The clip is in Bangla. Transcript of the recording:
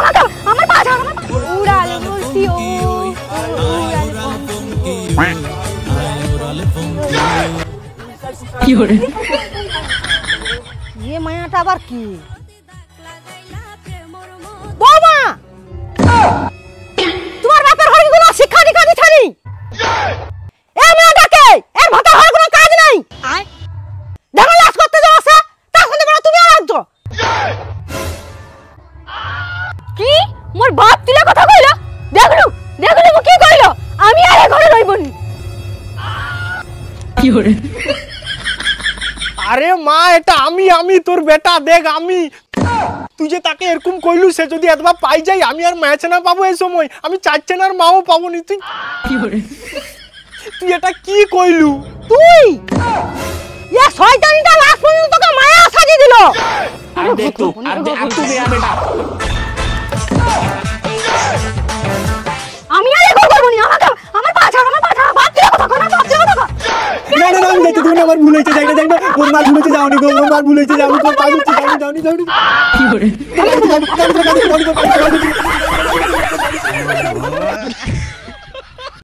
আমাকে আমার পা ছাড় আমার উড়ালে বলছি ও কি করে ये মায়াটা আবার কি বৌমা তোমার বাপের হরিগুলো শিক্ষা দীক্ষা দিছানি এই মেয়েটাকে এর ভাতা হওয়ার কোনো কাজ নাই দেখো লাশ করতে যাও আছে তার সাথে বড় তুমি লাগছো কি মোর বাপ তিলা কথা কইলো দেখলু কি কইলো আমি আর ঘরে রইবনি কি করে আরে মা এটা আমি তোর বেটা দেখ আমি তুই যে তাকে এরকম কইলু সে যদি একবার পাই যাই আমি আর ম্যাচ না পাবো এই সময় আমি চাচ্ছি না আর মাও পাবো নি তুই এটা কি কইলু তুই ये শয়তানিটা লাশ পর্যন্ত তোকে মায়া সাজিয়ে দিল আর দেখ তো আর তুই বেটা আমি আর এগো করব নি আমাকে আমার পা ছাড় বাপ দিলে কথা কর বাপ দিলে কথা না আমি দেখতে তুমি আমার ভুল হইছে যাই না ওর মার ভুল হইছে যাওনি গো ওর মার ভুল হইছে যাওনি গো পাগল যাওনি কি করে